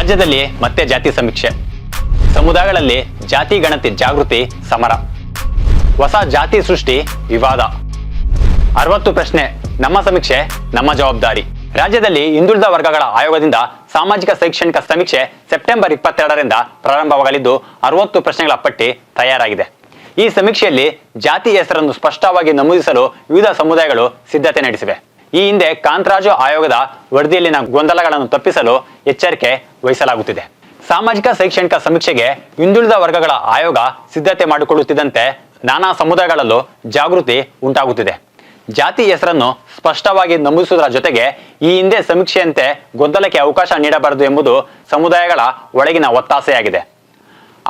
ರಾಜ್ಯದಲ್ಲಿ ಮತ್ತೆ ಜಾತಿ ಸಮೀಕ್ಷೆ. ಸಮುದಾಯಗಳಲ್ಲಿ ಜಾತಿ ಗಣತಿ ಜಾಗೃತಿ ಸಮರ. ಹೊಸ ಜಾತಿ ಸೃಷ್ಟಿ ವಿವಾದ. 60 ಪ್ರಶ್ನೆ, ನಮ್ಮ ಸಮೀಕ್ಷೆ ನಮ್ಮ ಜವಾಬ್ದಾರಿ. ರಾಜ್ಯದಲ್ಲಿ ಹಿಂದುಳಿದ ವರ್ಗಗಳ ಆಯೋಗದಿಂದ ಸಾಮಾಜಿಕ ಶೈಕ್ಷಣಿಕ ಸಮೀಕ್ಷೆ ಸೆಪ್ಟೆಂಬರ್ 22ರಿಂದ ಪ್ರಾರಂಭವಾಗಲಿದ್ದು 60 ಪ್ರಶ್ನೆಗಳ ಪಟ್ಟಿ ತಯಾರಾಗಿದೆ. ಈ ಸಮೀಕ್ಷೆಯಲ್ಲಿ ಜಾತಿ ಹೆಸರನ್ನು ಸ್ಪಷ್ಟವಾಗಿ ನಮೂದಿಸಲು ವಿವಿಧ ಸಮುದಾಯಗಳು ಸಿದ್ಧತೆ ನಡೆಸಿವೆ. ಈ ಹಿಂದೆ ಕಾಂತರಾಜು ಆಯೋಗದ ವರದಿಯಲ್ಲಿನ ಗೊಂದಲಗಳನ್ನು ತಪ್ಪಿಸಲು ಎಚ್ಚರಿಕೆ ವಹಿಸಲಾಗುತ್ತಿದೆ. ಸಾಮಾಜಿಕ ಶೈಕ್ಷಣಿಕ ಸಮೀಕ್ಷೆಗೆ ಹಿಂದುಳಿದ ವರ್ಗಗಳ ಆಯೋಗ ಸಿದ್ಧತೆ ಮಾಡಿಕೊಳ್ಳುತ್ತಿದ್ದಂತೆ ನಾನಾ ಸಮುದಾಯಗಳಲ್ಲೂ ಜಾಗೃತಿ ಉಂಟಾಗುತ್ತಿದೆ. ಜಾತಿ ಹೆಸರನ್ನು ಸ್ಪಷ್ಟವಾಗಿ ನಮೂದಿಸುವುದರ ಜೊತೆಗೆ ಈ ಹಿಂದೆ ಸಮೀಕ್ಷೆಯಂತೆ ಗೊಂದಲಕ್ಕೆ ಅವಕಾಶ ನೀಡಬಾರದು ಎಂಬುದು ಸಮುದಾಯಗಳ ಒಳಗಿನ ಒತ್ತಾಸೆಯಾಗಿದೆ.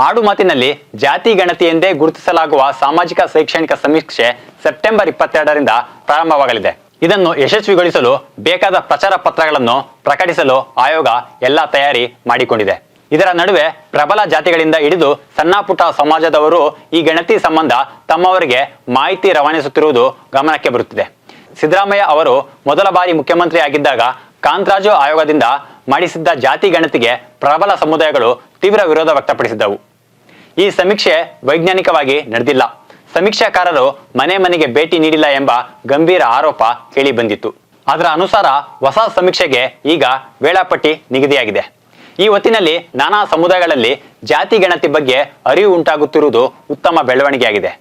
ಆಡು ಮಾತಿನಲ್ಲಿ ಜಾತಿ ಗಣತಿ ಎಂದೇ ಗುರುತಿಸಲಾಗುವ ಸಾಮಾಜಿಕ ಶೈಕ್ಷಣಿಕ ಸಮೀಕ್ಷೆ ಸೆಪ್ಟೆಂಬರ್ 22ರಿಂದ ಪ್ರಾರಂಭವಾಗಲಿದೆ. ಇದನ್ನು ಯಶಸ್ವಿಗೊಳಿಸಲು ಬೇಕಾದ ಪ್ರಚಾರ ಪತ್ರಗಳನ್ನು ಪ್ರಕಟಿಸಲು ಆಯೋಗ ಎಲ್ಲ ತಯಾರಿ ಮಾಡಿಕೊಂಡಿದೆ. ಇದರ ನಡುವೆ ಪ್ರಬಲ ಜಾತಿಗಳಿಂದ ಹಿಡಿದು ಸಣ್ಣ ಪುಟ್ಟ ಸಮಾಜದವರು ಈ ಗಣತಿ ಸಂಬಂಧ ತಮ್ಮವರಿಗೆ ಮಾಹಿತಿ ರವಾನಿಸುತ್ತಿರುವುದು ಗಮನಕ್ಕೆ ಬರುತ್ತಿದೆ. ಸಿದ್ದರಾಮಯ್ಯ ಅವರು ಮೊದಲ ಬಾರಿ ಮುಖ್ಯಮಂತ್ರಿ ಆಗಿದ್ದಾಗ ಕಾಂತರಾಜು ಆಯೋಗದಿಂದ ಮಾಡಿಸಿದ್ದ ಜಾತಿ ಗಣತಿಗೆ ಪ್ರಬಲ ಸಮುದಾಯಗಳು ತೀವ್ರ ವಿರೋಧ ವ್ಯಕ್ತಪಡಿಸಿದ್ದವು. ಈ ಸಮೀಕ್ಷೆ ವೈಜ್ಞಾನಿಕವಾಗಿ ನಡೆದಿಲ್ಲ, ಸಮೀಕ್ಷಾಕಾರರು ಮನೆ ಮನೆಗೆ ಭೇಟಿ ನೀಡಿಲ್ಲ ಎಂಬ ಗಂಭೀರ ಆರೋಪ ಕೇಳಿ ಬಂದಿತ್ತು. ಅದರ ಅನುಸಾರ ಹೊಸ ಸಮೀಕ್ಷೆಗೆ ಈಗ ವೇಳಾಪಟ್ಟಿ ನಿಗದಿಯಾಗಿದೆ. ಈ ಹೊತ್ತಿನಲ್ಲಿ ನಾನಾ ಸಮುದಾಯಗಳಲ್ಲಿ ಜಾತಿ ಗಣತಿ ಬಗ್ಗೆ ಅರಿವು ಉಂಟಾಗುತ್ತಿರುವುದು ಉತ್ತಮ ಬೆಳವಣಿಗೆಯಾಗಿದೆ.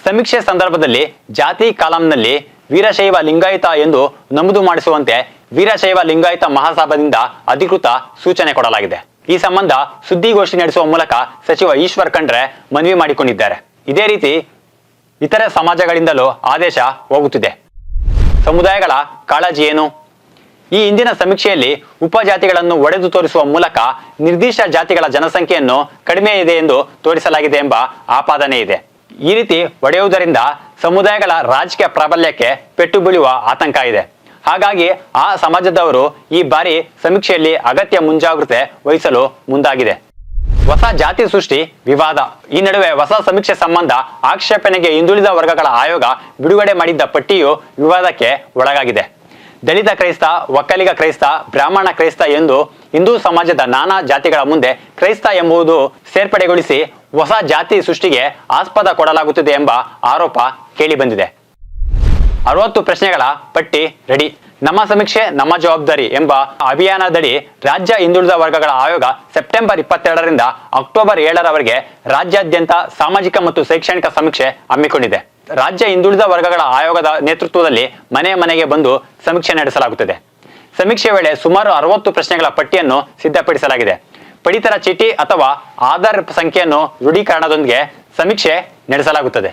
ಸಮೀಕ್ಷೆ ಸಂದರ್ಭದಲ್ಲಿ ಜಾತಿ ಕಾಲಂನಲ್ಲಿ ವೀರಶೈವ ಲಿಂಗಾಯತ ಎಂದು ನಮೂದು ಮಾಡಿಸುವಂತೆ ವೀರಶೈವ ಲಿಂಗಾಯತ ಮಹಾಸಭಾದಿಂದ ಅಧಿಕೃತ ಸೂಚನೆ ಕೊಡಲಾಗಿದೆ. ಈ ಸಂಬಂಧ ಸುದ್ದಿಗೋಷ್ಠಿ ನಡೆಸುವ ಮೂಲಕ ಸಚಿವ ಈಶ್ವರ್ ಖಂಡ್ರೆ ಮನವಿ ಮಾಡಿಕೊಂಡಿದ್ದಾರೆ. ಇದೇ ರೀತಿ ಇತರೆ ಸಮಾಜಗಳಿಂದಲೂ ಆದೇಶ ಹೋಗುತ್ತಿದೆ. ಸಮುದಾಯಗಳ ಕಾಳಜಿ ಏನು? ಈ ಹಿಂದಿನ ಸಮೀಕ್ಷೆಯಲ್ಲಿ ಉಪಜಾತಿಗಳನ್ನು ಒಡೆದು ತೋರಿಸುವ ಮೂಲಕ ನಿರ್ದಿಷ್ಟ ಜಾತಿಗಳ ಜನಸಂಖ್ಯೆಯನ್ನು ಕಡಿಮೆ ಇದೆ ಎಂದು ತೋರಿಸಲಾಗಿದೆ ಎಂಬ ಆಪಾದನೆ ಇದೆ. ಈ ರೀತಿ ಒಡೆಯುವುದರಿಂದ ಸಮುದಾಯಗಳ ರಾಜಕೀಯ ಪ್ರಾಬಲ್ಯಕ್ಕೆ ಪೆಟ್ಟು ಬೀಳುವ ಆತಂಕ ಇದೆ. ಹಾಗಾಗಿ ಆ ಸಮಾಜದವರು ಈ ಬಾರಿ ಸಮೀಕ್ಷೆಯಲ್ಲಿ ಅಗತ್ಯ ಮುಂಜಾಗ್ರತೆ ವಹಿಸಲು ಮುಂದಾಗಿದೆ. ಹೊಸ ಜಾತಿ ಸೃಷ್ಟಿ ವಿವಾದ. ಈ ನಡುವೆ ಹೊಸ ಸಮೀಕ್ಷೆ ಸಂಬಂಧ ಆಕ್ಷೇಪಣೆಗೆ ಹಿಂದುಳಿದ ವರ್ಗಗಳ ಆಯೋಗ ಬಿಡುಗಡೆ ಮಾಡಿದ್ದ ಪಟ್ಟಿಯು ವಿವಾದಕ್ಕೆ ಒಳಗಾಗಿದೆ. ದಲಿತ ಕ್ರೈಸ್ತ, ಒಕ್ಕಲಿಗ ಕ್ರೈಸ್ತ, ಬ್ರಾಹ್ಮಣ ಕ್ರೈಸ್ತ ಎಂದು ಹಿಂದೂ ಸಮಾಜದ ನಾನಾ ಜಾತಿಗಳ ಮುಂದೆ ಕ್ರೈಸ್ತ ಎಂಬುದು ಸೇರ್ಪಡೆಗೊಳಿಸಿ ಹೊಸ ಜಾತಿ ಸೃಷ್ಟಿಗೆ ಆಸ್ಪದ ಕೊಡಲಾಗುತ್ತಿದೆ ಎಂಬ ಆರೋಪ ಕೇಳಿಬಂದಿದೆ. 60 ಪ್ರಶ್ನೆಗಳ ಪಟ್ಟಿ ರೆಡಿ. ನಮ್ಮ ಸಮೀಕ್ಷೆ ನಮ್ಮ ಜವಾಬ್ದಾರಿ ಎಂಬ ಅಭಿಯಾನದಡಿ ರಾಜ್ಯ ಹಿಂದುಳಿದ ವರ್ಗಗಳ ಆಯೋಗ ಸೆಪ್ಟೆಂಬರ್ 22ರಿಂದ ಅಕ್ಟೋಬರ್ 7ರವರೆಗೆ ರಾಜ್ಯಾದ್ಯಂತ ಸಾಮಾಜಿಕ ಮತ್ತು ಶೈಕ್ಷಣಿಕ ಸಮೀಕ್ಷೆ ಹಮ್ಮಿಕೊಂಡಿದೆ. ರಾಜ್ಯ ಹಿಂದುಳಿದ ವರ್ಗಗಳ ಆಯೋಗದ ನೇತೃತ್ವದಲ್ಲಿ ಮನೆ ಮನೆಗೆ ಬಂದು ಸಮೀಕ್ಷೆ ನಡೆಸಲಾಗುತ್ತದೆ. ಸಮೀಕ್ಷೆ ವೇಳೆ ಸುಮಾರು 60 ಪ್ರಶ್ನೆಗಳ ಪಟ್ಟಿಯನ್ನು ಸಿದ್ಧಪಡಿಸಲಾಗಿದೆ. ಪಡಿತರ ಚೀಟಿ ಅಥವಾ ಆಧಾರ್ ಸಂಖ್ಯೆಯನ್ನು ದೃಢೀಕರಣದೊಂದಿಗೆ ಸಮೀಕ್ಷೆ ನಡೆಸಲಾಗುತ್ತದೆ.